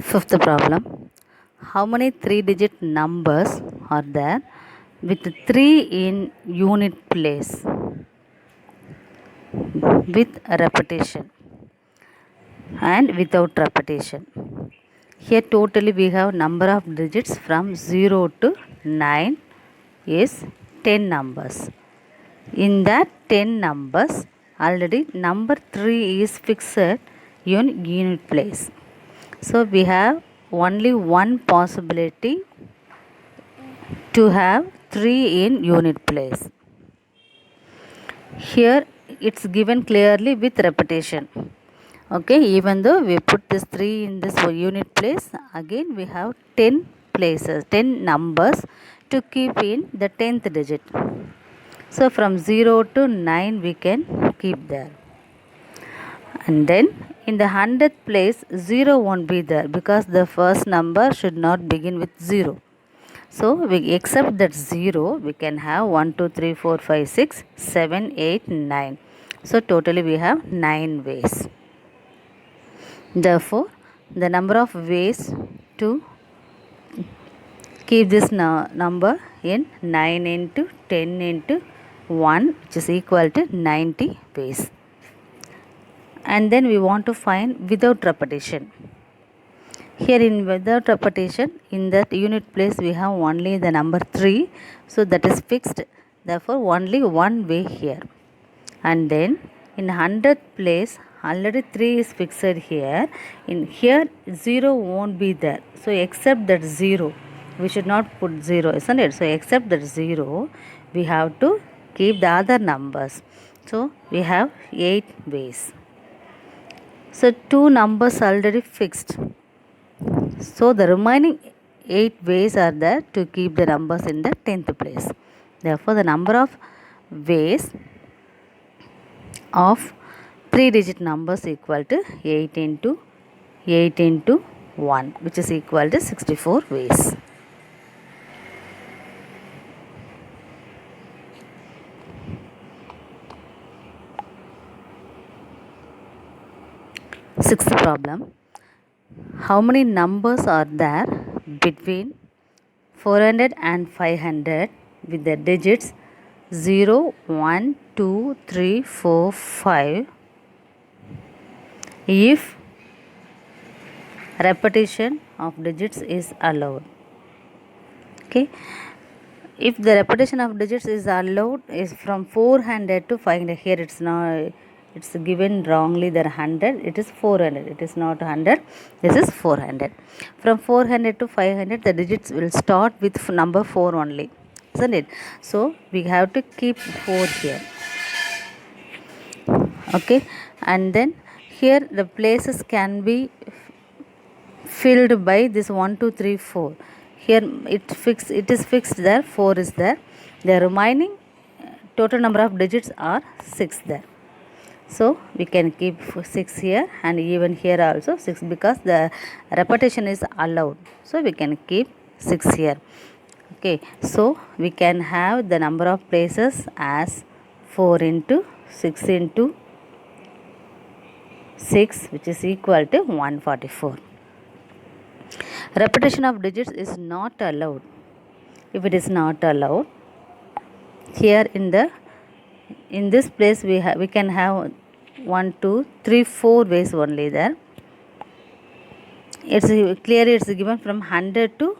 Fifth problem. How many three-digit numbers are there with 3 in unit place with repetition and without repetition? Here totally we have number of digits from 0 to 9 is 10 numbers. In that 10 numbers already number 3 is fixed in unit place. So we have only one possibility to have 3 in unit place. Here it's given clearly with repetition. Okay, even though we put this 3 in this unit place, again we have 10 places, 10 numbers to keep in the 10th digit. So from 0 to 9 we can keep there. And then in the 100th place 0 won't be there because the first number should not begin with 0. So we accept that 0, we can have 1, 2, 3, 4, 5, 6, 7, 8, 9. So totally we have 9 ways. Therefore, the number of ways to keep this number in 9 into 10 into 1, which is equal to 90 ways. And then we want to find without repetition. Here in without repetition, in that unit place we have only the number 3, so that is fixed, therefore only one way here. And then in 100th place already 3 is fixed here. In here 0 won't be there, so except that 0, we should not put 0, isn't it? So except that 0 we have to keep the other numbers. So we have 8 ways. So 2 numbers already fixed, so the remaining 8 ways are there to keep the numbers in the 10th place. Therefore the number of ways of 3-digit numbers equal to 8 into 8 into 1, which is equal to 64 ways. Sixth problem. How many numbers are there between 400 and 500 with the digits 0, 1, 2, 3, 4, 5 if repetition of digits is allowed? Okay, if the repetition of digits is allowed is from 400 to 500, here it's given wrongly there 100, it is 400, it is not 100, this is 400. From 400 to 500 the digits will start with number 4 only, isn't it? So we have to keep 4 here. Okay, and then here the places can be filled by this 1, 2, 3, 4. Here it is fixed there, 4 is there, the remaining total number of digits are 6 there. So we can keep 6 here, and even here also 6 because the repetition is allowed, so we can keep 6 here. Okay, so we can have the number of places as 4 into 6 into 6, which is equal to 144. Repetition of digits is not allowed. If it is not allowed, here in this place we can have 1, 2, 3, 4 ways only there. It's clearly it's given from 100 to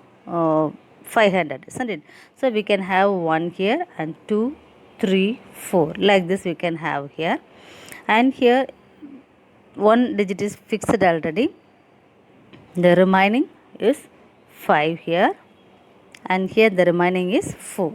500, isn't it? So we can have 1 here and 2, 3, 4 like this we can have here. And here one digit is fixed already, the remaining is 5 here, and here the remaining is 4.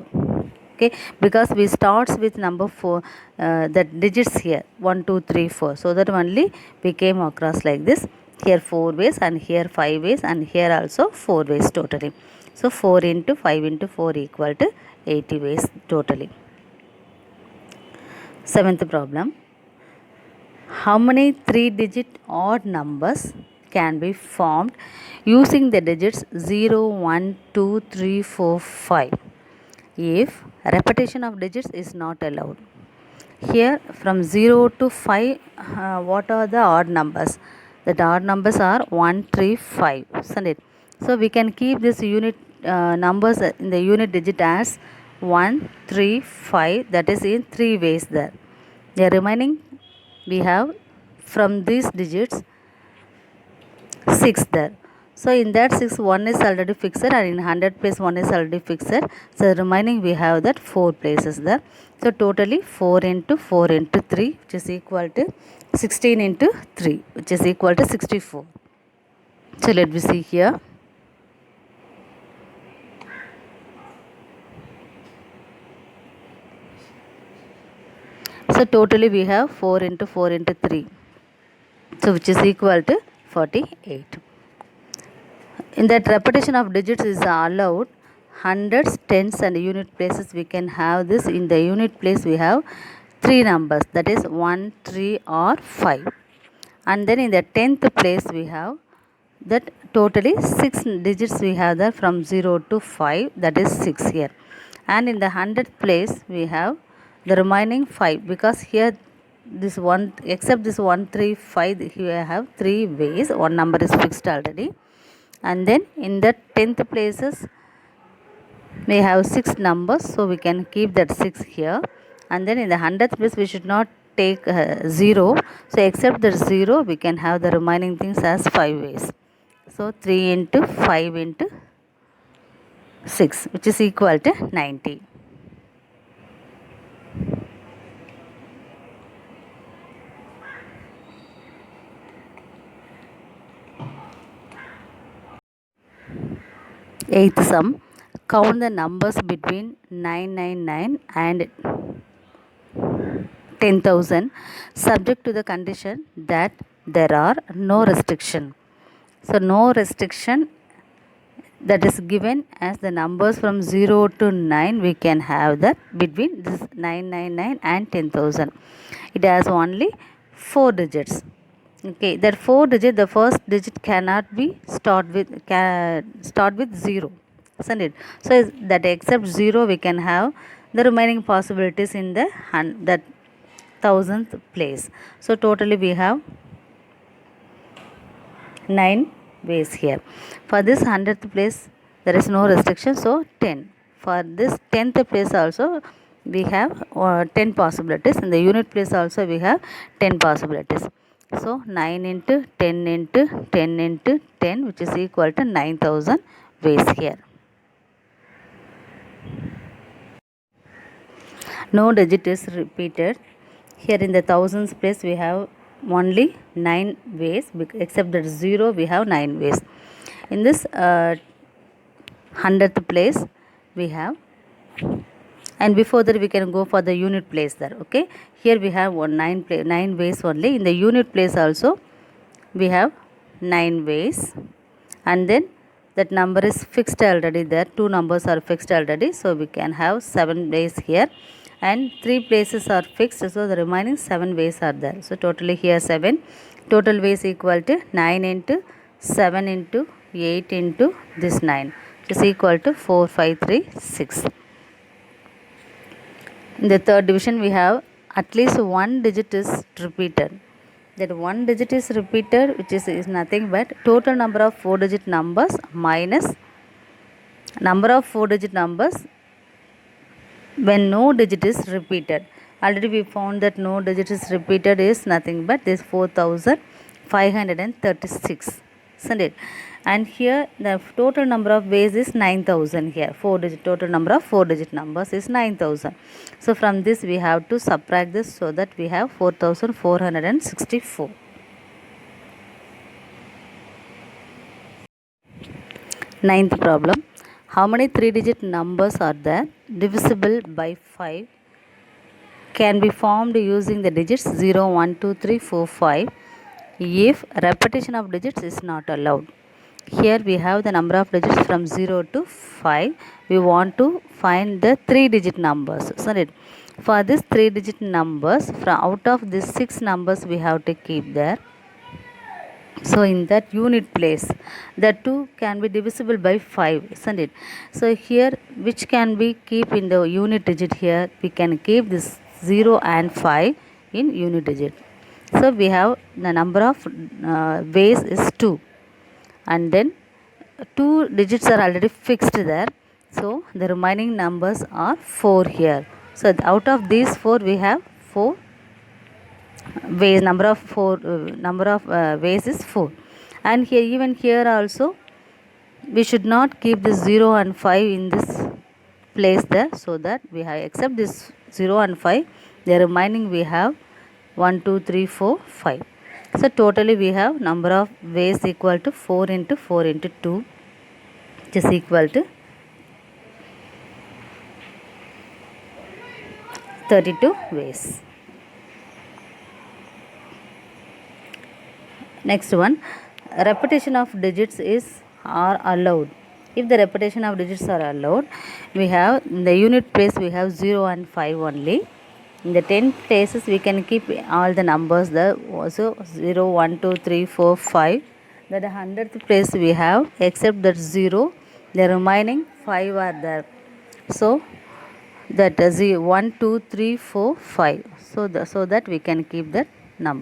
Okay, because we starts with number 4, the digits here 1, 2, 3, 4, so that only we came across like this. Here 4 ways, and here 5 ways, and here also 4 ways totally. So 4 into 5 into 4 equal to 80 ways totally. Seventh problem. How many 3-digit odd numbers can be formed using the digits 0, 1, 2, 3, 4, 5 if repetition of digits is not allowed? Here from 0 to 5, what are the odd numbers? The odd numbers are 1, 3, 5, isn't it? So we can keep this unit numbers in the unit digit as 1, 3, 5, that is in 3 ways there. The remaining we have from these digits 6 there. So in that 6, 1 is already fixed, and in 100 place 1 is already fixed. So remaining we have that 4 places there. So totally 4 into 4 into 3, which is equal to 16 into 3, which is equal to 64. So let me see here. So totally we have 4 into 4 into 3. So which is equal to 48. In that repetition of digits is allowed, hundreds, tens and unit places we can have this. In the unit place we have 3 numbers, that is 1, 3 or 5. And then in the 10th place we have that totally 6 digits we have there from 0 to 5, that is 6 here. And in the 100th place we have the remaining 5, because here this one, except this 1, 3, 5, here I have 3 ways, one number is fixed already. And then in the 10th places we have 6 numbers, so we can keep that 6 here. And then in the 100th place we should not take 0, so except the 0 we can have the remaining things as 5 ways. So 3 into 5 into 6, which is equal to 90. Eighth sum, count the numbers between 999 and 10,000 subject to the condition that there are no restriction. So no restriction, that is given as the numbers from 0 to 9 we can have that between this 999 and 10,000. It has only 4 digits. Okay, that 4 digit, the first digit cannot be start with 0, isn't it? So that except 0 we can have the remaining possibilities in the that 1000th place. So totally we have 9 ways here. For this 100th place there is no restriction, so 10. For this 10th place also we have 10 possibilities. In the unit place also we have 10 possibilities. So 9 into 10 into 10 into 10, which is equal to 9000 ways here. No digit is repeated. Here in the thousands place we have only 9 ways, except that 0 we have 9 ways. In this 100th place we have, and before that we can go for the unit place there. Okay, here we have 9 ways only. In the unit place also we have 9 ways, and then that number is fixed already there. 2 numbers are fixed already, so we can have 7 ways here, and 3 places are fixed, so the remaining 7 ways are there. So totally here 7. Total ways equal to 9 into 7 into 8 into this 9, which is equal to 4, 5, 3, 6. In the third division we have at least one digit is repeated. That one digit is repeated, which is nothing but total number of 4 digit numbers minus number of 4 digit numbers when no digit is repeated. Already we found that no digit is repeated is nothing but this 4536, isn't it? And here the total number of ways is 9000 here. 4 digit, total number of 4 digit numbers is 9000. So from this we have to subtract this, so that we have 4464. Ninth problem. How many 3 digit numbers are there divisible by 5 can be formed using the digits 0, 1, 2, 3, 4, 5 if repetition of digits is not allowed? Here we have the number of digits from 0 to 5. We want to find the 3 digit numbers, isn't it? For this 3 digit numbers, from out of these 6 numbers we have to keep there. So in that unit place, the 2 can be divisible by 5, isn't it? So here, which can we keep in the unit digit here? We can keep this 0 and 5 in unit digit. So we have the number of ways is 2, and then 2 digits are already fixed there, so the remaining numbers are 4 here. So out of these 4 we have 4 ways, number of ways is 4. And here, even here also, we should not keep this 0 and 5 in this place there, so that we have, except this 0 and 5, the remaining we have 1 2 3 4 5. So totally we have number of ways equal to 4 into 4 into 2, which is equal to 32 ways. Next one, repetition of digits are allowed. If the repetition of digits are allowed, we have in the unit place we have 0 and 5 only. In the 10 places we can keep all the numbers there, also 0 1 2 3 4 5. That 100th place we have, except that 0, the remaining 5 are there. So that 1 2 3 4 5, so that we can keep that